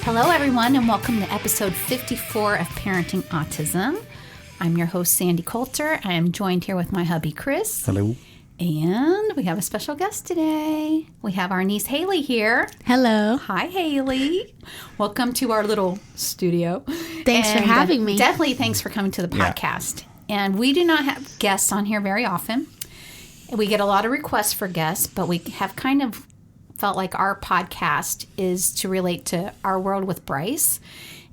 Hello, everyone, and welcome to episode 54 of Parenting Autism. I'm your host, Sandy Coulter. I am joined here with my hubby, Chris. Hello. And we have a special guest today. We have our niece, Haley, here. Hello. Hi, Haley. Welcome to our little studio. Thanks for having me. Definitely thanks for coming to the podcast. And we do not have guests on here very often. We get a lot of requests for guests, but we have kind of felt like our podcast is to relate to our world with Bryce.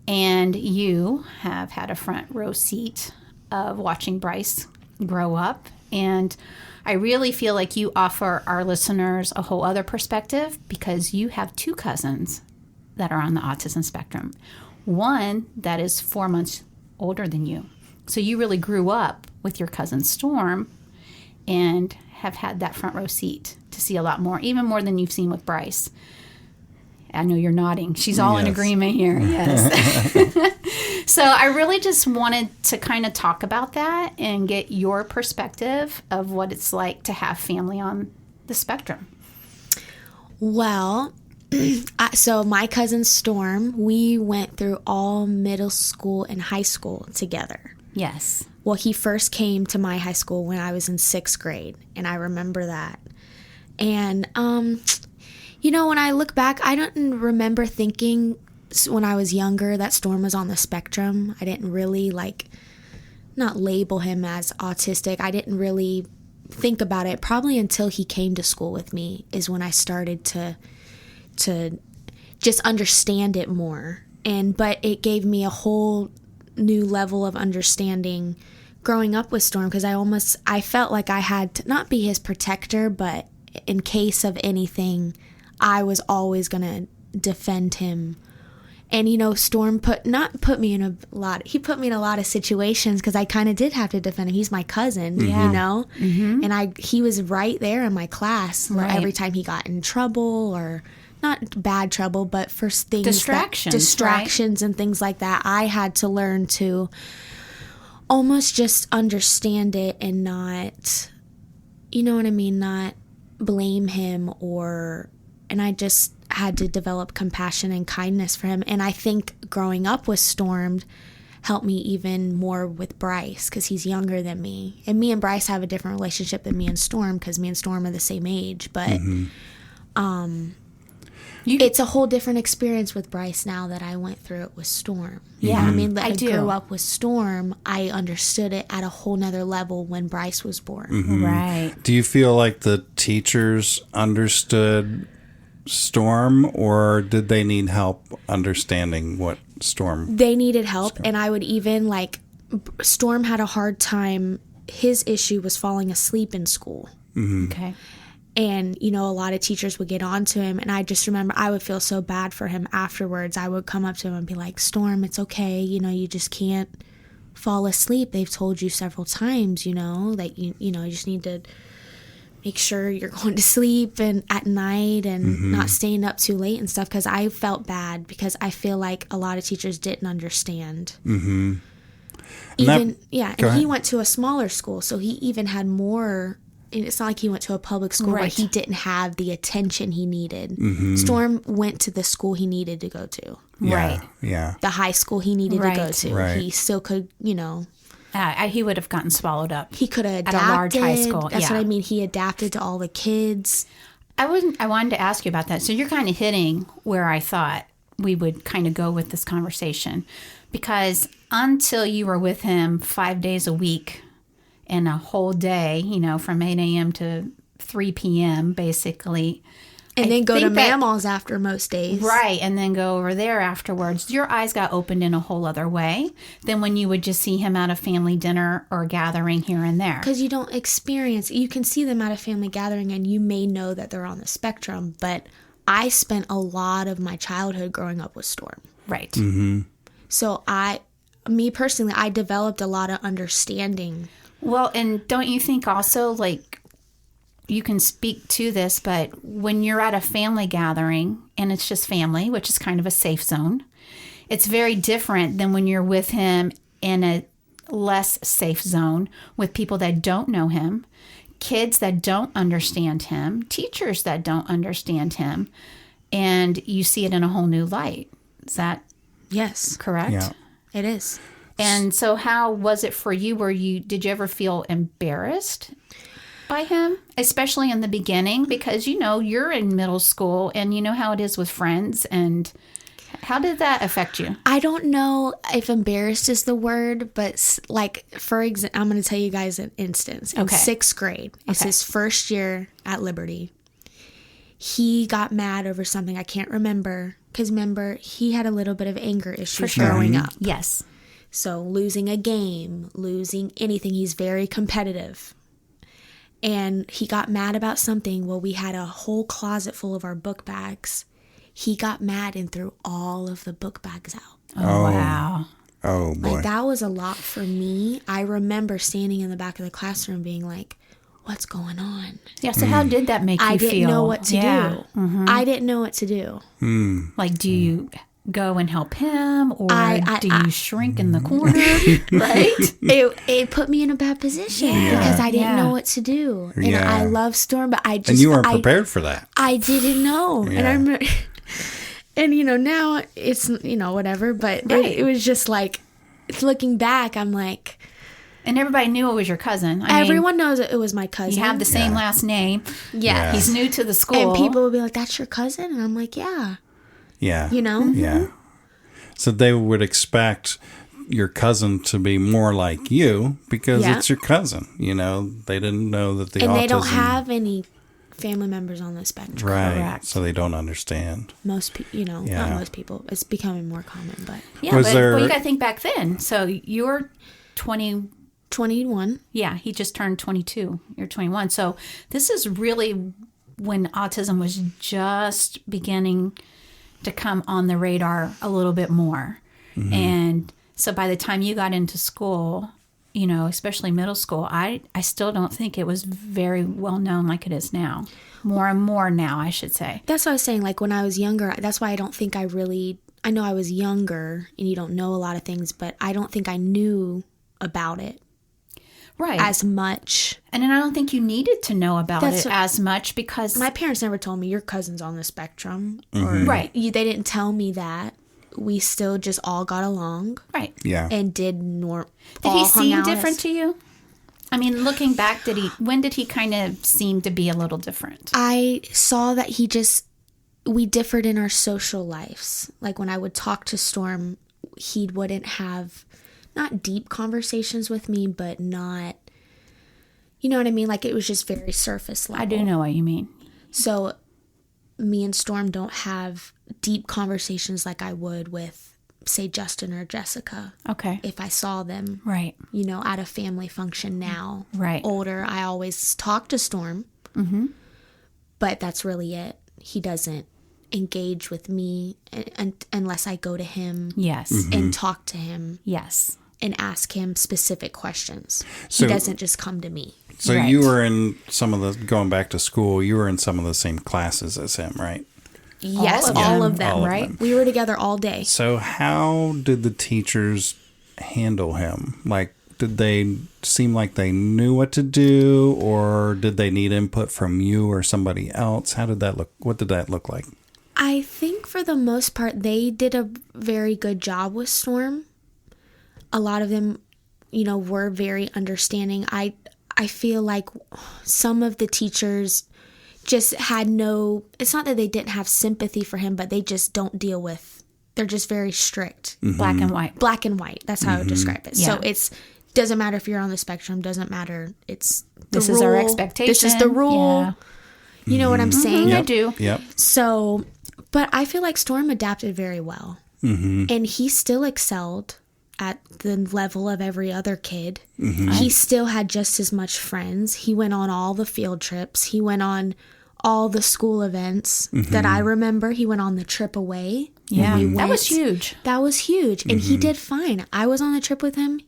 And you have had a front row seat of watching Bryce grow up. And I really feel like you offer our listeners a whole other perspective because you have two cousins that are on the autism spectrum. One that is 4 months older than you. So you really grew up with your cousin Storm and have had that front row seat to see a lot more, even more than you've seen with Bryce. I know you're nodding. She's all in agreement here. Yes. So I really just wanted to kind of talk about that and get your perspective of what it's like to have family on the spectrum. Well, so my cousin Storm, we went through all middle school and high school together. Yes. Well, he first came to my high school when I was in 6th grade, and I remember that. And, you know, when I look back, I don't remember thinking when I was younger that Storm was on the spectrum. I didn't really, not label him as autistic. I didn't really think about it. Probably until he came to school with me is when I started to just understand it more. But it gave me a whole new level of understanding growing up with Storm, because I felt like I had to not be his protector, but in case of anything, I was always going to defend him. And, you know, Storm put me in a lot of situations because I kind of did have to defend him. He's my cousin, you know, and he was right there in my class every time he got in trouble, or not bad trouble, but for things distractions and things like that. I had to learn to almost just understand it and not, you know what I mean, not blame him, and I just had to develop compassion and kindness for him. And I think growing up with Storm helped me even more with Bryce because he's younger than me. And me and Bryce have a different relationship than me and Storm because me and Storm are the same age. But it's a whole different experience with Bryce now that I went through it with Storm. Yeah, I mean, I grew up with Storm. I understood it at a whole nother level when Bryce was born. Mm-hmm. Right. Do you feel like the teachers understood Storm, or did they need help understanding what Storm? They needed help, and I would even, Storm had a hard time. His issue was falling asleep in school. Mm-hmm. Okay. And, you know, a lot of teachers would get on to him, and I just remember I would feel so bad for him afterwards. I would come up to him and be like, Storm, it's okay. You know, you just can't fall asleep. They've told you several times, you know, that, you know, you just need to make sure you're going to sleep and at night and not staying up too late and stuff, because I felt bad because I feel like a lot of teachers didn't understand. Mm-hmm. And he went to a smaller school, so he even had more. It's not like he went to a public school where he didn't have the attention he needed. Mm-hmm. Storm went to the school he needed to go to. Right. Yeah. The high school he needed to go to. Right. He still could, you know. He would have gotten swallowed up. He could have adapted. At a large high school. That's what I mean. He adapted to all the kids. I wanted to ask you about that. So you're kind of hitting where I thought we would kind of go with this conversation. Because until you were with him 5 days a week, and a whole day, you know, from 8 a.m. to 3 p.m., basically. And then go to Mammal's after most days. Right, and then go over there afterwards. Your eyes got opened in a whole other way than when you would just see him at a family dinner or gathering here and there. Because you don't experience, you can see them at a family gathering and you may know that they're on the spectrum, but I spent a lot of my childhood growing up with Storm. Right. Mm-hmm. So me personally, I developed a lot of understanding. Well, and don't you think also, you can speak to this, but when you're at a family gathering and it's just family, which is kind of a safe zone, it's very different than when you're with him in a less safe zone with people that don't know him, kids that don't understand him, teachers that don't understand him, and you see it in a whole new light. Is that Yes, correct? Yeah. it is. And so how was it for you? Did you ever feel embarrassed by him, especially in the beginning? Because, you're in middle school and you know how it is with friends. And how did that affect you? I don't know if embarrassed is the word, but like, for example, I'm going to tell you guys an instance. In Okay. 6th grade, it's his first year at Liberty. He got mad over something I can't remember. Because remember, he had a little bit of anger issues growing up. Yes. So losing a game, losing anything, he's very competitive. And he got mad about something. Well, we had a whole closet full of our book bags. He got mad and threw all of the book bags out. Oh, wow. Oh, boy. Like, that was a lot for me. I remember standing in the back of the classroom being like, what's going on? Yeah, so how did that make you feel? I didn't know what to Yeah. do. I didn't know what to do. Like, do you go and help him, or do you I- shrink in the corner, right? It put me in a bad position because I didn't Yeah. know what to do. And Yeah. I love Storm, but I just... And you weren't prepared for that. I didn't know. And Yeah. I remember... And, now it's, whatever. But Right. it was just like, looking back, I'm like... And everybody knew it was your cousin. I mean, Everyone knows it was my cousin. you have the same last name. Yeah. He's new to the school. And people would be like, that's your cousin? And I'm like, yeah. Yeah. Yeah. So they would expect your cousin to be more like you because Yeah. it's your cousin. They didn't know that the And autism. they don't have any family members on the spectrum. Right. Correct. So they don't understand. Most people, Yeah. not most people. It's becoming more common, but Yeah, Was but there- you got to think back then. So you're 20. 21. Yeah, he just turned 22. You're 21. So this is really when autism was just beginning to come on the radar a little bit more. And so by the time you got into school, especially middle school, I still don't think it was very well known like it is now. More and more now, I should say. That's what I was saying. Like, when I was younger, that's why I don't think I know I was younger and you don't know a lot of things, but I don't think I knew about it Right. as much. And then I don't think you needed to know about That's it what- as much because... My parents never told me your cousin's on the spectrum. Or Right. they didn't tell me that. We still just all got along Right. Yeah. and did Did he seem different to you? I mean, looking back, when did he kind of seem to be a little different? I saw that we differed in our social lives. Like, when I would talk to Storm, he wouldn't have not deep conversations with me, but not, you know what I mean? Like, it was just very surface level. I do know what you mean. So me and Storm don't have deep conversations like I would with, say, Justin or Jessica. Okay. If I saw them, Right. at a family function now. Right. Older, I always talk to Storm. Mm-hmm. But that's really it. He doesn't engage with me unless I go to him Yes. and talk to him Yes. and ask him specific questions. So- He doesn't just come to me. So Right. you were in going back to school, you were in some of the same classes as him, right? Yes, of all them, of them, all of right? them. We were together all day. So how did the teachers handle him? Like, did they seem like they knew what to do, or did they need input from you or somebody else? How did that look? What did that look like? I think for the most part, they did a very good job with Storm. A lot of them, were very understanding. I feel like some of the teachers just had it's not that they didn't have sympathy for him, but they just don't deal with, they're just very strict. Black and white. Black and white. That's how I would describe it. Yeah. So doesn't matter if you're on the spectrum, doesn't matter. It's the This rule. is our expectation. This is the rule. Yeah. You know what I'm saying? I do. Yep. So, but I feel like Storm adapted very well. And he still excelled at the level of every other kid. He still had just as much friends. He went on all the field trips. He went on all the school events that I remember. He went on the trip away. Yeah. We That was went. huge. That was huge. And he did fine. I was on the trip with him.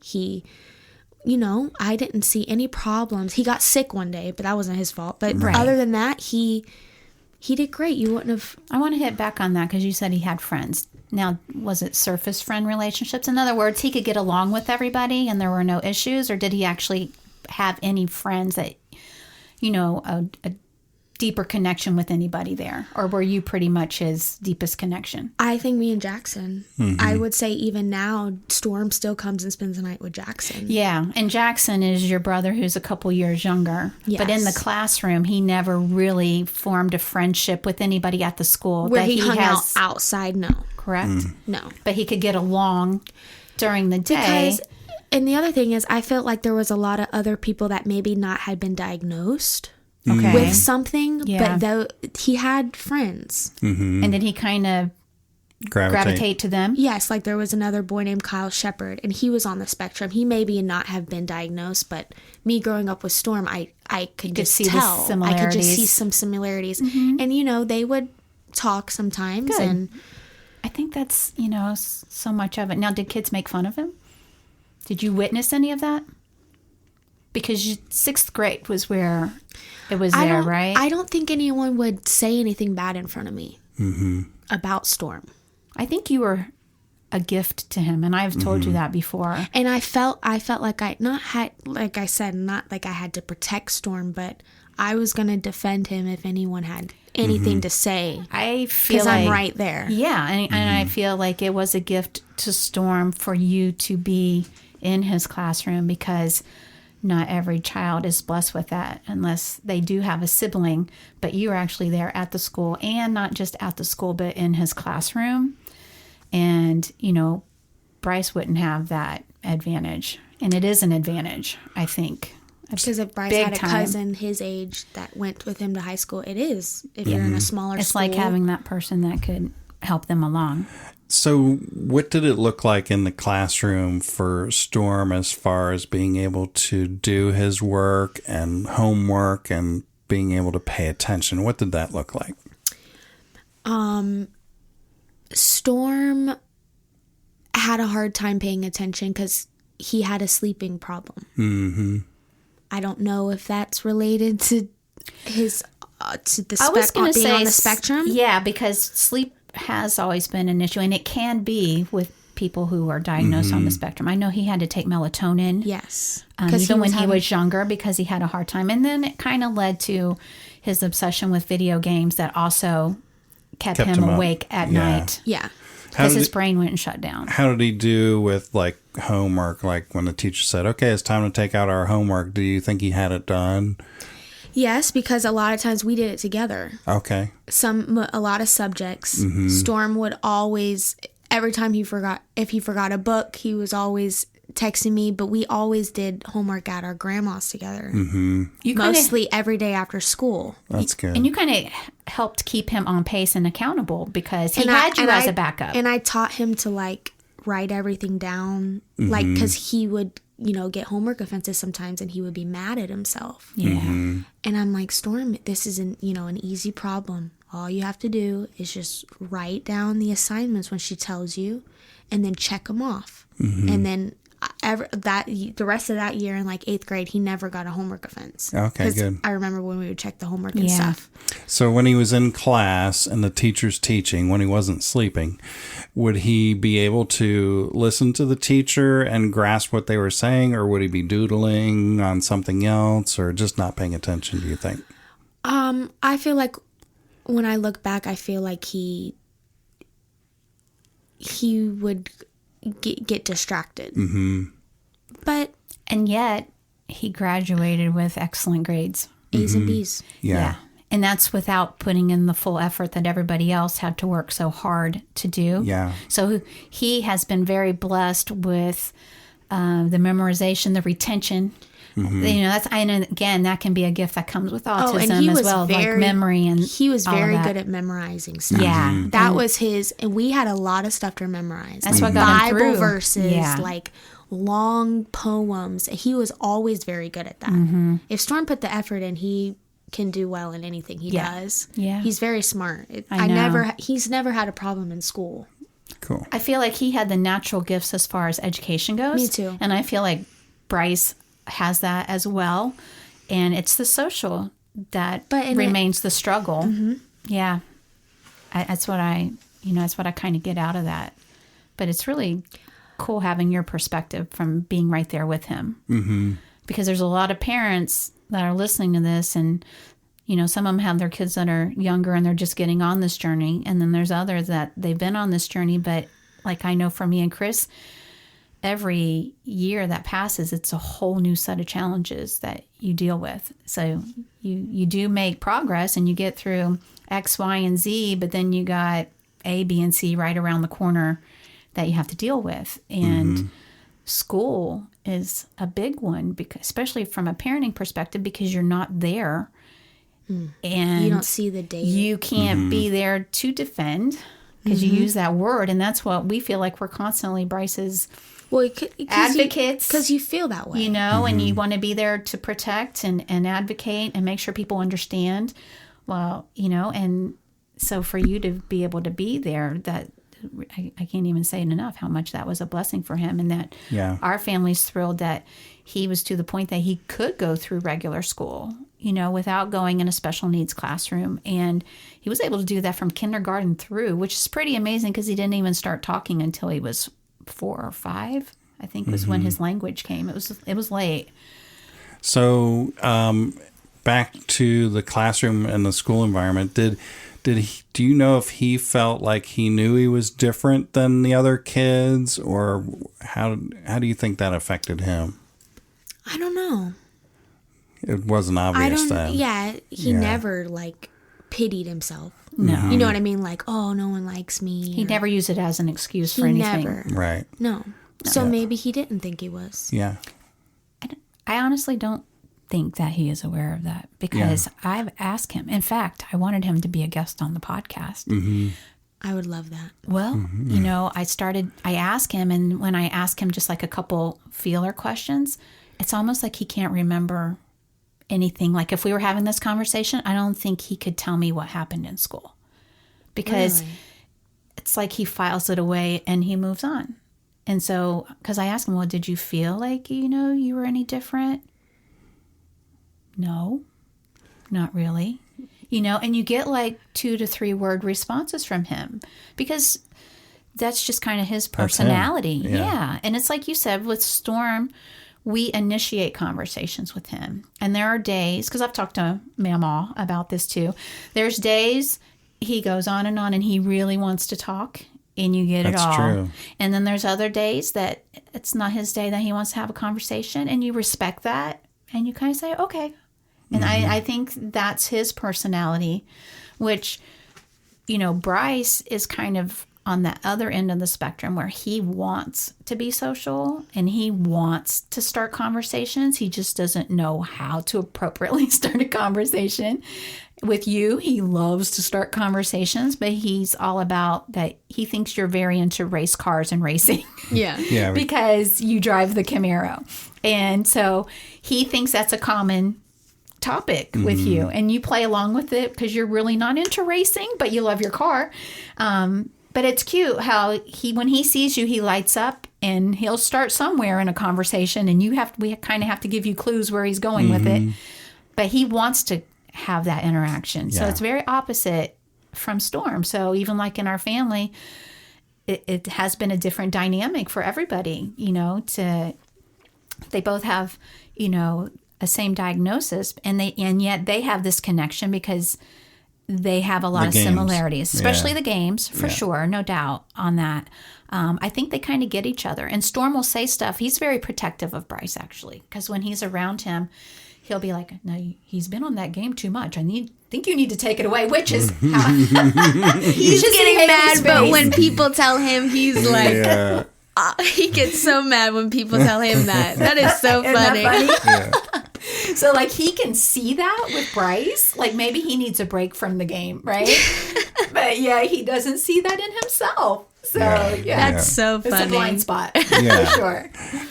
I didn't see any problems. He got sick one day, but that wasn't his fault. But Right. other than that, he did great. You wouldn't have. I want to hit back on that because you said he had friends. Now, was it surface friend relationships? In other words, he could get along with everybody and there were no issues? Or did he actually have any friends that, a deeper connection with anybody there? Or were you pretty much his deepest connection? I think me and Jackson. I would say even now, Storm still comes and spends the night with Jackson. Yeah, and Jackson is your brother who's a couple years younger. Yes. But in the classroom, he never really formed a friendship with anybody at the school. Where that he hung out has, outside, no. correct? No. But he could get along during the day. And the other thing is, I felt like there was a lot of other people that maybe not had been diagnosed Okay. with something, Yeah. but though he had friends. And did he kind of gravitate to them? Yes, like there was another boy named Kyle Shepard, and he was on the spectrum. He maybe not have been diagnosed, but me growing up with Storm, I could just see the tell. I could similarities. just see some similarities. And, they would talk sometimes. Good. And I think that's, so much of it. Now, did kids make fun of him? Did you witness any of that? Because sixth grade was where it was there, right? I don't think anyone would say anything bad in front of me about Storm. I think you were a gift to him, and I've told you that before. And I felt like I had to protect Storm, but I was going to defend him if anyone had anything to say. I feel because like I'm right there. Yeah, and I feel like it was a gift to Storm for you to be in his classroom, because not every child is blessed with that unless they do have a sibling. But you were actually there at the school, and not just at the school, but in his classroom. And, Bryce wouldn't have that advantage. And it is an advantage, I think. Because if Bryce Big had a time. cousin his age that went with him to high school, it is. If you're in a smaller It's school. like having that person that could help them along. So what did it look like in the classroom for Storm as far as being able to do his work and homework and being able to pay attention? What did that look like? Storm had a hard time paying attention because he had a sleeping problem. Mm-hmm. I don't know if that's related to his being on the spectrum. Yeah, because sleep has always been an issue, and it can be with people who are diagnosed on the spectrum. I know he had to take melatonin. Yes. Even when he was younger, because he had a hard time. And then it kind of led to his obsession with video games that also kept him awake at night. Yeah. Because his brain went and shut down. How did he do with homework? Like when the teacher said, okay, it's time to take out our homework. Do you think he had it done? Yes, because a lot of times we did it together. Okay. A lot of subjects. Storm would always, every time if he forgot a book, he was always texting me, but we always did homework at our grandma's together. Mostly every day after school. That's good. And you kind of helped keep him on pace and accountable because he had you as a backup. And I taught him to write everything down, because he would, get homework offenses sometimes and he would be mad at himself. Yeah. And I'm like, Storm, this is an easy problem. All you have to do is just write down the assignments when she tells you and then check them off. And then the rest of that year in 8th grade, he never got a homework offense. Okay, good. I remember when we would check the homework and stuff. So when he was in class and the teacher's teaching, when he wasn't sleeping, would he be able to listen to the teacher and grasp what they were saying, or would he be doodling on something else, or just not paying attention, do you think? I feel like when I look back, I feel like he would get distracted. And yet, he graduated with excellent grades. A's and B's. Yeah. And that's without putting in the full effort that everybody else had to work so hard to do. Yeah. So he has been very blessed with the memorization, the retention. And again, that can be a gift that comes with autism as well, like memory and he was all very that. good at memorizing stuff. Yeah. That was his, and we had a lot of stuff to memorize. That's what got him Bible through. verses, long poems. He was always very good at that. If Storm put the effort in, he can do well in anything he does. Yeah. He's very smart. He's never had a problem in school. Cool. I feel like he had the natural gifts as far as education goes. Me too. And I feel like Bryce has that as well. And it's the social that remains the struggle. Mm-hmm. Yeah. That's what I kind of get out of that. But it's really cool having your perspective from being right there with him. Mm-hmm. Because there's a lot of parents that are listening to this, and, some of them have their kids that are younger and they're just getting on this journey. And then there's others that they've been on this journey. But like I know for me and Chris, every year that passes, it's a whole new set of challenges that you deal with. So you do make progress and you get through X, Y, and Z, but then you got A, B, and C right around the corner that you have to deal with. And school is a big one, because, especially from a parenting perspective, because you're not there. And you don't see the data. You can't be there to defend, because you use that word. And that's what we feel like we're constantly Bryce's advocates. Because you feel that way. And you want to be there to protect and advocate and make sure people understand. Well, and so for you to be able to be there, that I can't even say it enough how much that was a blessing for him, and that our family's thrilled that he was to the point that he could go through regular school, without going in a special needs classroom. And he was able to do that from kindergarten through, which is pretty amazing, because he didn't even start talking until he was 4 or 5, I think, was when his language came. It was late. So back to the classroom and the school environment, do you know if he felt like he knew he was different than the other kids, or how do you think that affected him? I don't know. It wasn't obvious then. Yeah, he never pitied himself. No. You know what I mean? Like, oh, no one likes me. He never used it as an excuse for anything. Never. Right. No. So maybe he didn't think he was. Yeah. I honestly don't think that he is aware of that, because I've asked him. In fact, I wanted him to be a guest on the podcast. Mm-hmm. I would love that. Well, I asked him, and when I ask him just like a couple feeler questions, it's almost like he can't remember anything. Like if we were having this conversation, I don't think he could tell me what happened in school, because it's like he files it away and he moves on. And so, because I asked him, well, did you feel like, you were any different? No, not really. And you get like 2 to 3 word responses from him, because that's just kind of his personality. Yeah. And it's like you said with Storm, we initiate conversations with him. And there are days, because I've talked to Mama about this too. There's days he goes on and he really wants to talk, and you get it all. That's true. And then there's other days that it's not his day, that he wants to have a conversation, and you respect that, and you kind of say, okay. And I think that's his personality, which, Bryce is kind of on the other end of the spectrum, where he wants to be social and he wants to start conversations. He just doesn't know how to appropriately start a conversation. With you, he loves to start conversations, but he's all about that. He thinks you're very into race cars and racing. Yeah. Because you drive the Camaro. And so he thinks that's a common topic with you, and you play along with it because you're really not into racing, but you love your car. But it's cute how when he sees you, he lights up, and he'll start somewhere in a conversation, and we kind of have to give you clues where he's going with it. But he wants to have that interaction. So it's very opposite from Storm. So even like in our family, it has been a different dynamic for everybody, they both have, a same diagnosis, and yet they have this connection because they have a lot of similarities, especially the games, for sure, no doubt on that. I think they kind of get each other. And Storm will say stuff. He's very protective of Bryce, actually, because when he's around him, he'll be like, no, he's been on that game too much. Think you need to take it away, which is how he's getting mad, but when people tell him, he's like, he gets so mad when people tell him that. That is so funny. Yeah. So, like, he can see that with Bryce. Like, maybe he needs a break from the game, right? But, he doesn't see that in himself. So, That's so funny. It's a blind spot, for sure.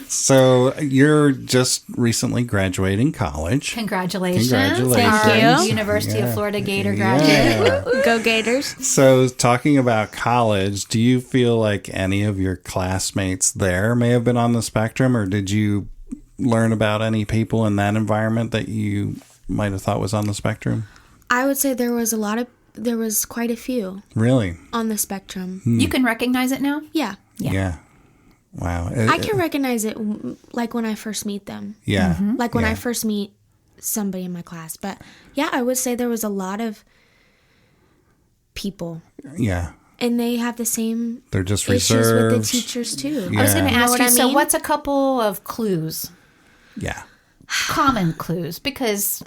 So, you're just recently graduating college. Congratulations. Thank you. University of Florida Gator graduate. Go Gators. So, talking about college, do you feel like any of your classmates there may have been on the spectrum, or did you learn about any people in that environment that you might have thought was on the spectrum? I would say there was quite a few. Really? On the spectrum. You can recognize it now? Yeah. Yeah. Wow. I can recognize it like when I first meet them. Yeah. Mm-hmm. Like when I first meet somebody in my class. But yeah, I would say there was a lot of people. Yeah. And they have the same They're just issues reserved. with the teachers too. Yeah. I was going to ask you, so mean? what's a couple of clues? Yeah. Common clues, because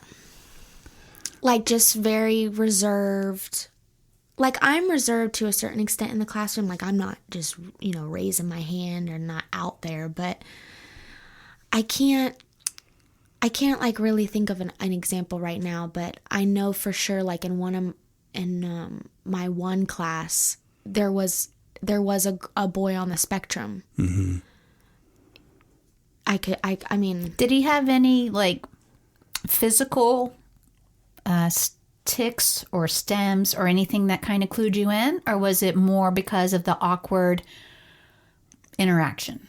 Like just very reserved. Like I'm reserved to a certain extent in the classroom. Like I'm not just, raising my hand or not out there, but I can't like really think of an example right now, but I know for sure like in my one class there was a boy on the spectrum. Mm-hmm. I mean, did he have any like physical tics or stems or anything that kind of clued you in, or was it more because of the awkward interaction?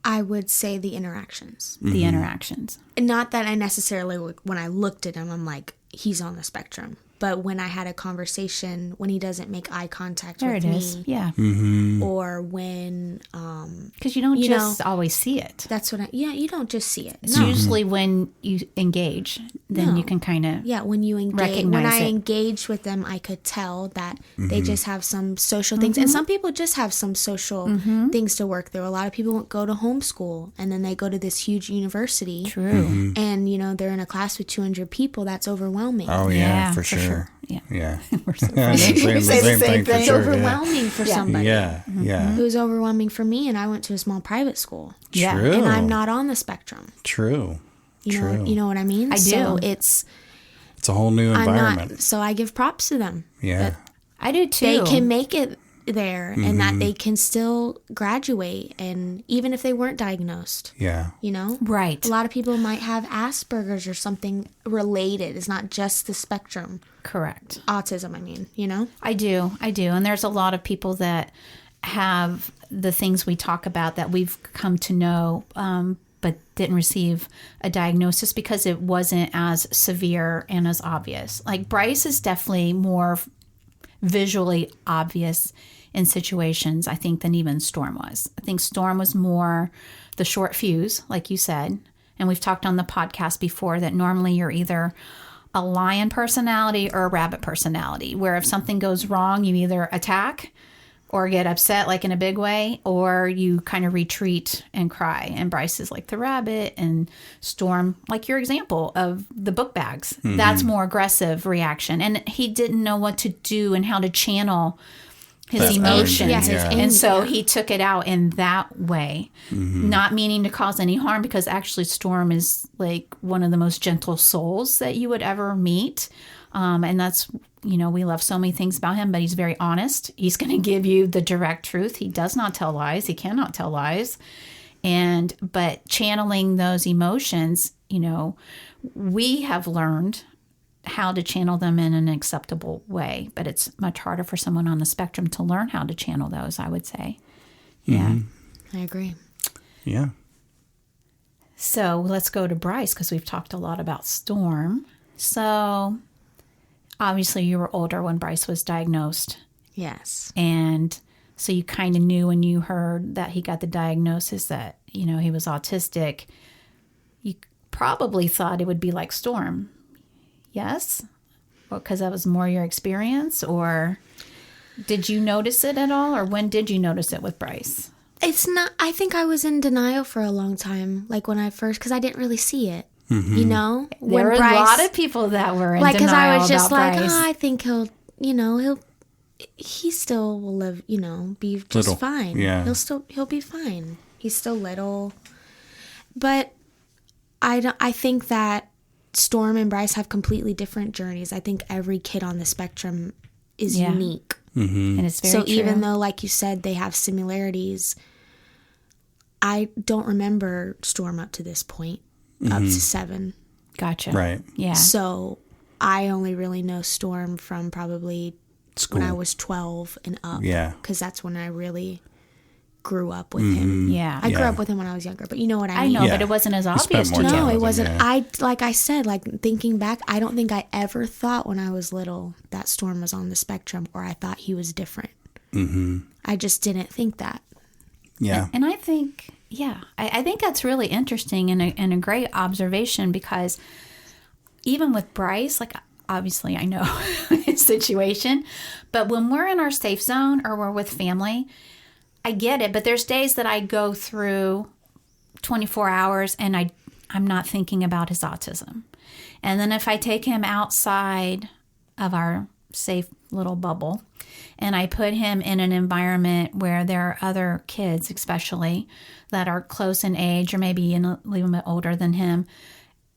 I would say the interactions. The interactions. Not that I necessarily, when I looked at him, I'm like, he's on the spectrum. But when I had a conversation, when he doesn't make eye contact There with it me, is. Yeah. Mm-hmm. or when, Because you don't You just always see it. that's what you don't just see it. It's No. usually when you engage, then No. you can kind of. Yeah, when you engage, when Recognize I it. engaged with them, I could tell that they just have some social things, and some people just have some social things to work through. A lot of people go to homeschool, and then they go to this huge university, True. and they're in a class with 200 people. That's overwhelming. Oh, yeah, Yeah, for for sure. sure. Yeah. Yeah. We're so I'm saying the say the same same thing for thing. It's sure. overwhelming for somebody. Yeah. Yeah. It was overwhelming for me, and I went to a small private school, Yeah. True. and I'm not on the spectrum. True. You know what I mean? I do. So it's It's a whole new I'm environment. not. So I give props to them. Yeah. I do too. They can make it there, and that they can still graduate, and even if they weren't diagnosed, Yeah. Right. a lot of people might have Asperger's or something related. It's not just the spectrum. Correct. Autism, I mean, I do. And there's a lot of people that have the things we talk about that we've come to know, but didn't receive a diagnosis because it wasn't as severe and as obvious. Like Bryce is definitely more visually obvious in situations, I think, than even Storm was. I think Storm was more the short fuse, like you said. And we've talked on the podcast before that normally you're either a lion personality or a rabbit personality, where if something goes wrong, you either attack or get upset like in a big way, or you kind of retreat and cry. And Bryce is like the rabbit, and Storm, like your example of the book bags. That's more aggressive reaction. And he didn't know what to do and how to channel his That emotions. energy, Yeah, his yeah. anger. And so he took it out in that way, not meaning to cause any harm, because actually Storm is like one of the most gentle souls that you would ever meet. And that's, we love so many things about him, but he's very honest. He's going to give you the direct truth. He does not tell lies. He cannot tell lies. But channeling those emotions, we have learned how to channel them in an acceptable way, but it's much harder for someone on the spectrum to learn how to channel those, I would say. Yeah. I agree. Yeah. So let's go to Bryce, because we've talked a lot about Storm. So obviously you were older when Bryce was diagnosed. Yes. And so you kind of knew when you heard that he got the diagnosis that, he was autistic. You probably thought it would be like Storm. Yes? Because that was more your experience? Or did you notice it at all? Or when did you notice it with Bryce? It's not, I think I was in denial for a long time, like when I first, because I didn't really see it, When There were a lot of people that were in like, because denial I was just about like, Bryce. I think he still will live, be just Little, fine. yeah. He'll be fine. He's still little. But I think that Storm and Bryce have completely different journeys. I think every kid on the spectrum is Yeah. unique. And it's very So true. even though, like you said, they have similarities, I don't remember Storm up to this point, up to 7. Gotcha. Right. Yeah. So I only really know Storm from probably School. when I was 12 and up. Yeah. Because that's when I really grew up with him. Yeah. I grew up with him when I was younger, but you know what I mean. I know, but it wasn't as obvious to more me. time No, with it him, wasn't. yeah. Like I said, like thinking back, I don't think I ever thought when I was little that Storm was on the spectrum, or I thought he was different. I just didn't think that. Yeah. And I think, I think that's really interesting and a great observation, because even with Bryce, like obviously I know his situation, but when we're in our safe zone or we're with family, I get it. But there's days that I go through 24 hours and I'm not thinking about his autism. And then if I take him outside of our safe little bubble and I put him in an environment where there are other kids, especially that are close in age or maybe a little bit older than him,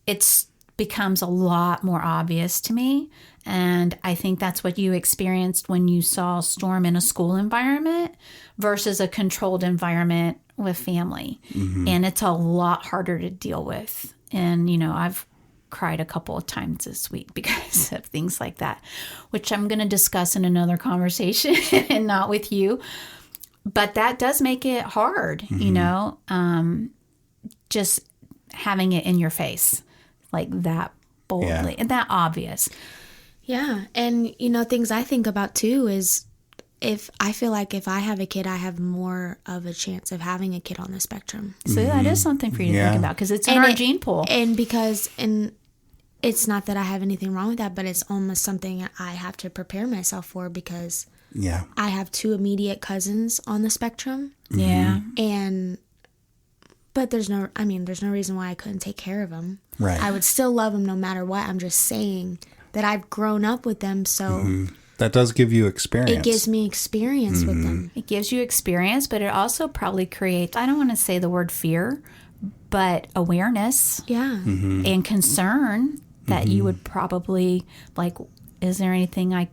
it becomes a lot more obvious to me. And I think that's what you experienced when you saw Storm in a school environment versus a controlled environment with family. And it's a lot harder to deal with. And, I've cried a couple of times this week because of things like that, which I'm going to discuss in another conversation and not with you. But that does make it hard, just having it in your face like that boldly and that obvious. Yeah. And, things I think about too is if I feel like if I have a kid, I have more of a chance of having a kid on the spectrum. So that is something for you to think about, because it's in our gene pool. And it's not that I have anything wrong with that, but it's almost something I have to prepare myself for, because I have 2 immediate cousins on the spectrum. Yeah. But there's no reason why I couldn't take care of them. Right. I would still love them no matter what. I'm just saying that I've grown up with them, so that does give you experience. it gives me experience with them. It gives you experience, but it also probably creates, I don't want to say the word fear, but awareness and concern that you would probably, like, is there anything I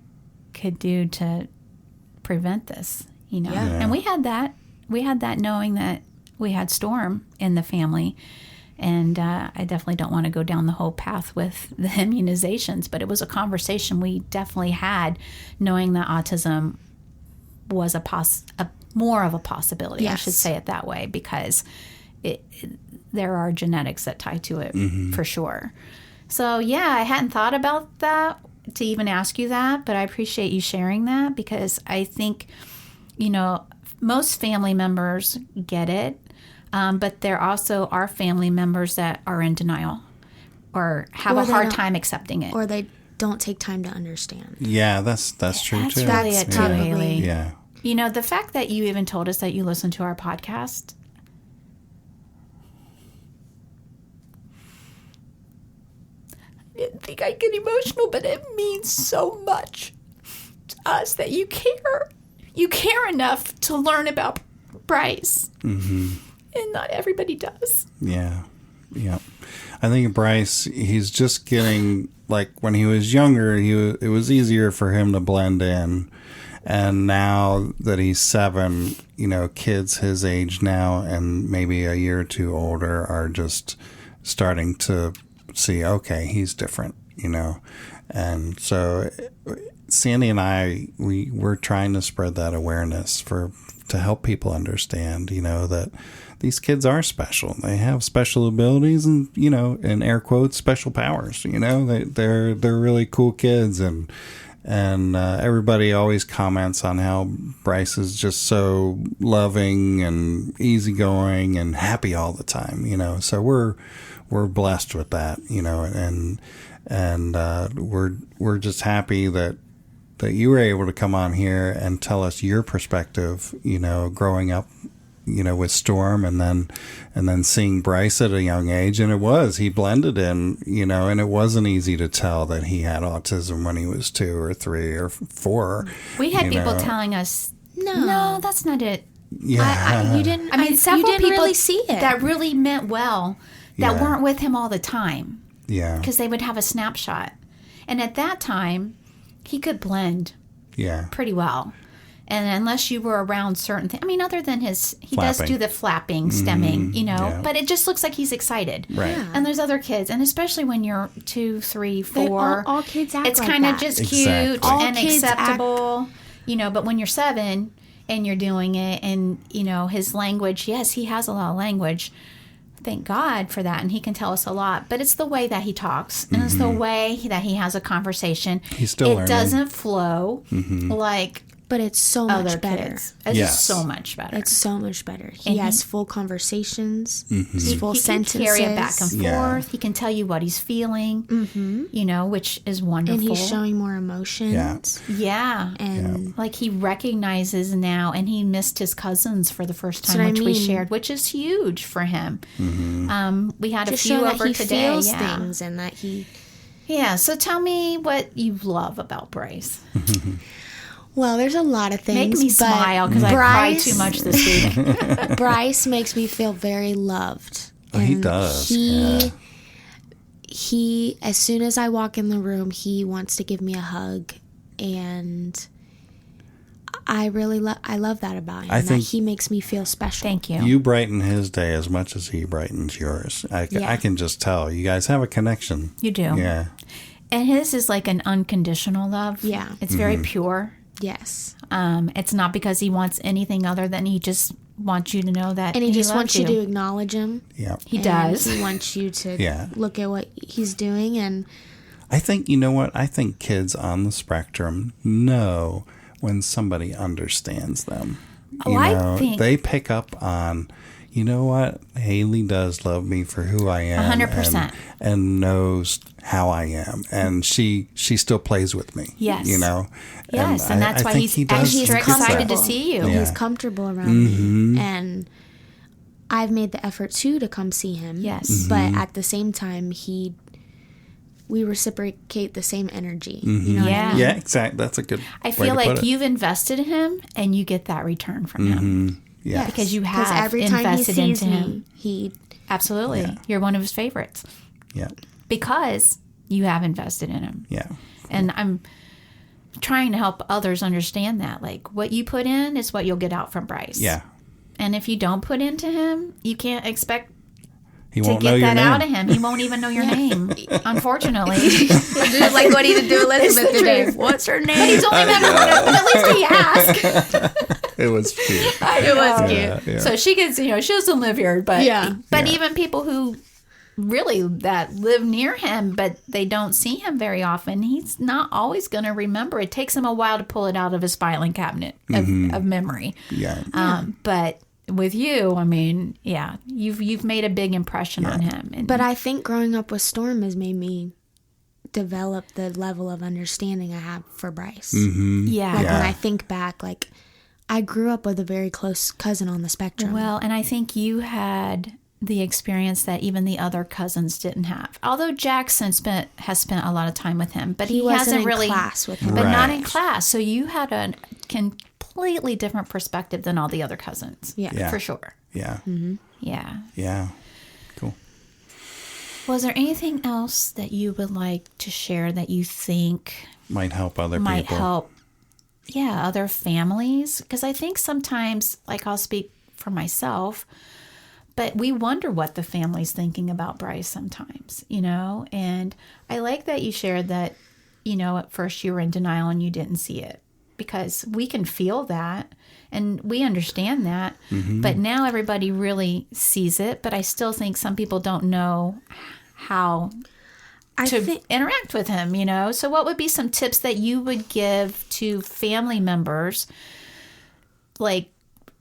could do to prevent this? And we had that. We had that knowing that we had Storm in the family. And I definitely don't want to go down the whole path with the immunizations, but it was a conversation we definitely had, knowing that autism was more of a possibility. Yes. I should say it that way, because there are genetics that tie to it for sure. So I hadn't thought about that to even ask you that, but I appreciate you sharing that, because I think, most family members get it. But there also are family members that are in denial or have a hard time accepting it. Or they don't take time to understand. Yeah, that's true too. That's really it too, Haley. Yeah. The fact that you even told us that you listen to our podcast, I didn't think I'd get emotional, but it means so much to us that you care. You care enough to learn about Bryce. And not everybody does. Yeah. I think Bryce, he's just getting, like, when he was younger, it was easier for him to blend in. And now that he's 7, kids his age now and maybe a year or 2 older are just starting to see, okay, he's different, And so Sandy and I, we're trying to spread that awareness to help people understand, that these kids are special. They have special abilities and, in air quotes, special powers. They're really cool kids, and everybody always comments on how Bryce is just so loving and easygoing and happy all the time. So we're blessed with that. And we're just happy that you were able to come on here and tell us your perspective. Growing up, with Storm, and then seeing Bryce at a young age, and he blended in, and it wasn't easy to tell that he had autism when he was 2 or 3 or 4. We had people telling us, no, that's not it. Yeah, You didn't. Several you didn't people really see it. that really meant well, that weren't with him all the time. Yeah, because they would have a snapshot, and at that time, he could blend. Pretty well. And unless you were around certain things, other than he flapping. does do the flapping, stemming, but it just looks like he's excited. Right. Yeah. And there's other kids, and especially when you're 2, 3, 4, all kids act it's like kind of that. just Exactly. cute All and kids acceptable, but when you're 7 and you're doing it, and his language, yes, he has a lot of language, thank God for that, and he can tell us a lot, but it's the way that he talks, and it's the way that he has a conversation. He's still learning. It doesn't flow like But it's so other much better. kids. It's just so much better. It's so much better. He has full conversations, full he sentences. can carry it back and forth. He can tell you what he's feeling, which is wonderful. And he's showing more emotions. Yeah. And like he recognizes now, and he missed his cousins for the first time, which we shared, which is huge for him. We had just a few show over that he today. feels things and that he... Yeah, so tell me what you love about Bryce. Well, there's a lot of things. Make me smile because I cried too much this week. Bryce makes me feel very loved. Oh, he does. He, as soon as I walk in the room, he wants to give me a hug, and I love that about him. I think that he makes me feel special. Thank you. You brighten his day as much as he brightens yours. I can just tell. You guys have a connection. You do. Yeah. And his is like an unconditional love. Yeah. It's very pure. Yes. It's not because he wants anything other than he just wants you to know that And he just loves wants you to acknowledge him. Yeah. He does. He wants you to look at what he's doing. And I think, you know what? I think kids on the spectrum know when somebody understands them. I think they pick up on, you know what? Haley does love me for who I am. 100%. And knows how I am. And she still plays with me. Yes. Yes. And that's why he's extra excited to see you. Yeah. He's comfortable around me. And I've made the effort to come see him. Yes. But at the same time, we reciprocate the same energy. You know what I mean? Yeah, exactly. That's a good I feel like you've invested in him and you get that return from him. Yeah. Because you have every time invested he sees into me, him. he Absolutely. Yeah. You're one of his favorites. Yeah. Because you have invested in him. Yeah. And I'm trying to help others understand that. Like, what you put in is what you'll get out from Bryce. Yeah. And if you don't put into him, you can't expect He to won't know get your that name. out of him. He won't even know your name, unfortunately. like what he did to Elizabeth today. truth. What's her name? But he's only met her, but at least he asked. It was cute. It was cute. Yeah. So she gets, she doesn't live here, but Yeah. Even people who really that live near him, but they don't see him very often, he's not always going to remember. It takes him a while to pull it out of his filing cabinet of memory. Yeah. But with you, I mean, you've made a big impression on him. And But I think growing up with Storm has made me develop the level of understanding I have for Bryce. yeah. Like when I think back, like I grew up with a very close cousin on the spectrum. Well, and I think you had the experience that even the other cousins didn't have. Although Jackson has spent a lot of time with him, but he wasn't hasn't in really class with him. but not in Right. class. So you had a completely different perspective than all the other cousins. Yeah. For sure. Yeah. Yeah. Yeah. Cool. Was there anything else that you would like to share that you think Might help other might people. help other families? Because I think sometimes, like, I'll speak for myself, but we wonder what the family's thinking about Bryce sometimes, and I like that you shared that, at first you were in denial and you didn't see it, because we can feel that and we understand that, but now everybody really sees it. But I still think some people don't know how to interact with him, So what would be some tips that you would give to family members, like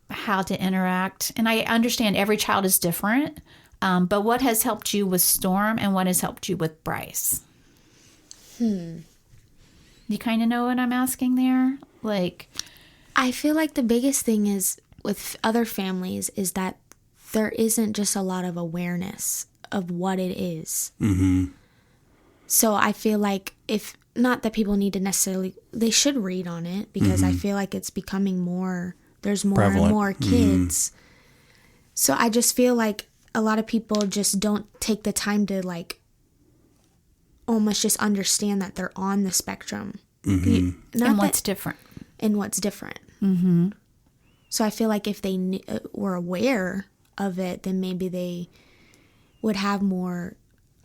how to interact? And I understand every child is different, but what has helped you with Storm and what has helped you with Bryce? You kind of know what I'm asking there? Like, I feel like the biggest thing is with other families is that there isn't just a lot of awareness of what it is. So I feel like not that people need to necessarily, they should read on it, because I feel like it's becoming more, there's more Prevalent. and more kids. So I just feel like a lot of people just don't take the time to like almost just understand that they're on the spectrum. and what's different. And what's different. So I feel like if they were aware of it, then maybe they would have more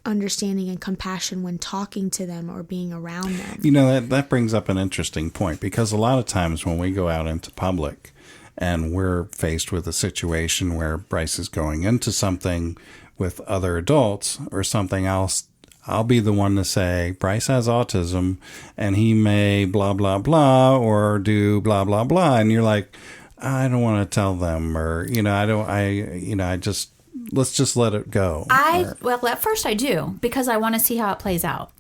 understanding and compassion when talking to them or being around them. You know, that brings up an interesting point, because a lot of times when we go out into public and we're faced with a situation where Bryce is going into something with other adults or something else, I'll be the one to say, Bryce has autism and he may blah, blah, blah, or do blah, blah, blah. And you're like, I don't want to tell them, or, let's just let it go. Well, at first I do, because I want to see how it plays out.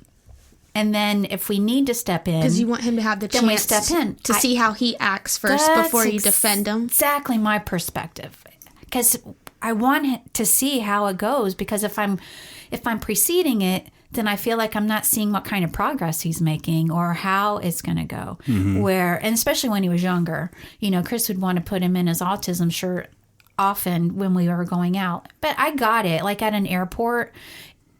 And then if we need to step in, because you want him to have the chance, then we step in to see how he acts first before you defend him. Exactly my perspective, because I want to see how it goes. Because if I'm preceding it, then I feel like I'm not seeing what kind of progress he's making or how it's going to go. Mm-hmm. And especially when he was younger, Chris would want to put him in his autism shirt often when we were going out. But I got it. Like at an airport,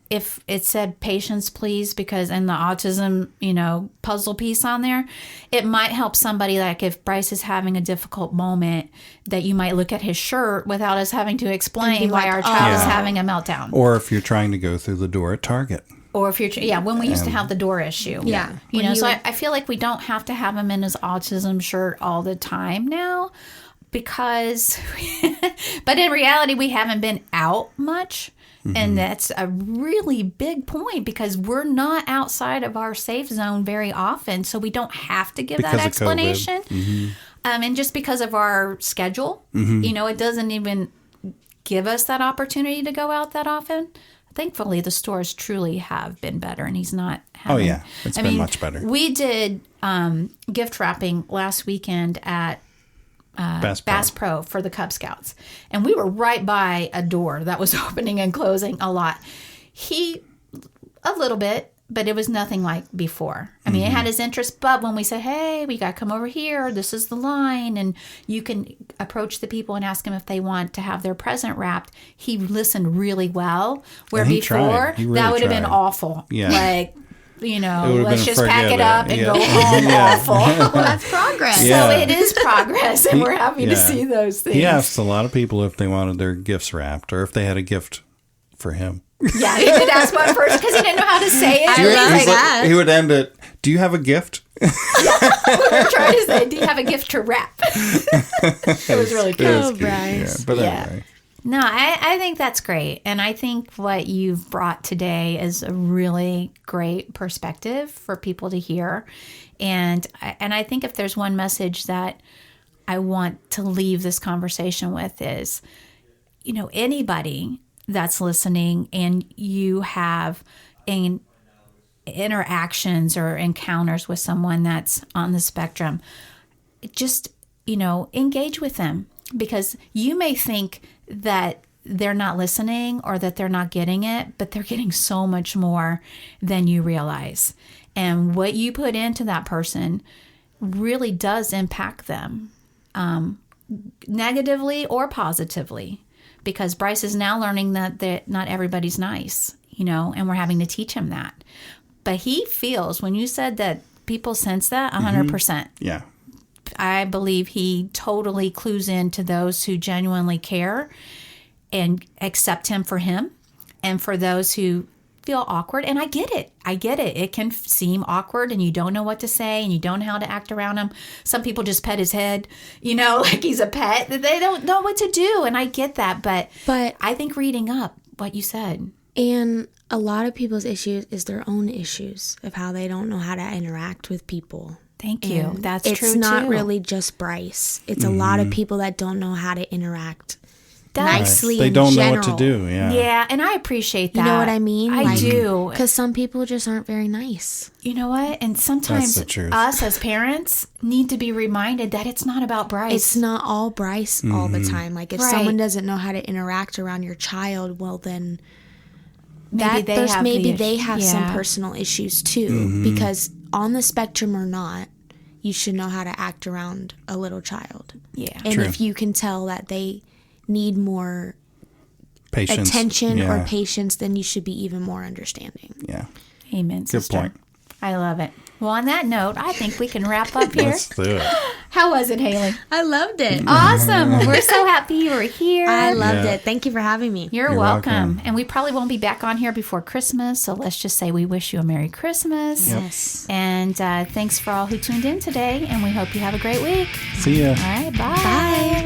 if it said patience, please, because in the autism, puzzle piece on there, it might help somebody. Like if Bryce is having a difficult moment, that you might look at his shirt without us having to explain why our child is having a meltdown. Or if you're trying to go through the door at Target. Or if you're, when we used to have the door issue. Yeah. So I feel like we don't have to have him in his autism shirt all the time now, because, but in reality, we haven't been out much. Mm-hmm. And that's a really big point, because we're not outside of our safe zone very often. So we don't have to give that explanation. Mm-hmm. And just because of our schedule, it doesn't even give us that opportunity to go out that often. Thankfully, the stores truly have been better, and he's not having... Oh, yeah. It's been much better. We did gift wrapping last weekend at Bass Pro for the Cub Scouts, and we were right by a door that was opening and closing a lot. A little bit, but it was nothing like before. I mean, it had his interest, but when we said, hey, we got to come over here, this is the line, and you can approach the people and ask them if they want to have their present wrapped, he listened really well. Where before, that would have been awful. Yeah. Like, let's just pack it up and go home. Awful. Well, that's progress. Yeah. So it is progress, and we're happy to see those things. He asked a lot of people if they wanted their gifts wrapped, or if they had a gift for him. Yeah, he did ask one first because he didn't know how to say it. I love that. He would end it, do you have a gift? We were trying to say, do you have a gift to wrap? It was really cute. Oh, Bryce. Yeah, but anyway. No, I think that's great. And I think what you've brought today is a really great perspective for people to hear. And I think if there's one message that I want to leave this conversation with is, anybody that's listening and you have interactions or encounters with someone that's on the spectrum, just, engage with them, because you may think that they're not listening or that they're not getting it, but they're getting so much more than you realize. And what you put into that person really does impact them, negatively or positively. Because Bryce is now learning that not everybody's nice, and we're having to teach him that. But he feels, when you said that people sense that, 100%. Yeah. I believe he totally clues in to those who genuinely care and accept him for him, and for those who feel awkward. And I get it. It can seem awkward, and you don't know what to say, and you don't know how to act around him. Some people just pet his head, like he's a pet. They don't know what to do, and I get that. But I think reading up what you said. And a lot of people's issues is their own issues of how they don't know how to interact with people. Thank you. And That's true, It's not too. really just Bryce. It's a lot of people that don't know how to interact nicely. They in don't general. know what to do. Yeah. Yeah, and I appreciate that. You know what I mean? I do. Because some people just aren't very nice. You know what? And sometimes That's the truth. us as parents need to be reminded that it's not about Bryce. It's not all Bryce all the time. Like if Right. someone doesn't know how to interact around your child, well then Maybe they have some personal issues too. Because on the spectrum or not, you should know how to act around a little child. Yeah. And True. if you can tell that they need more Patience. attention Yeah. or patience, then you should be even more understanding. Yeah. Amen, Good sister. point. I love it. Well, on that note, I think we can wrap up here. Let's do it. How was it, Haley? I loved it. Awesome. Well, we're so happy you were here. I loved it. Thank you for having me. You're welcome. And we probably won't be back on here before Christmas, so let's just say we wish you a Merry Christmas. Yes. And thanks for all who tuned in today, and we hope you have a great week. See ya. All right, bye. Bye.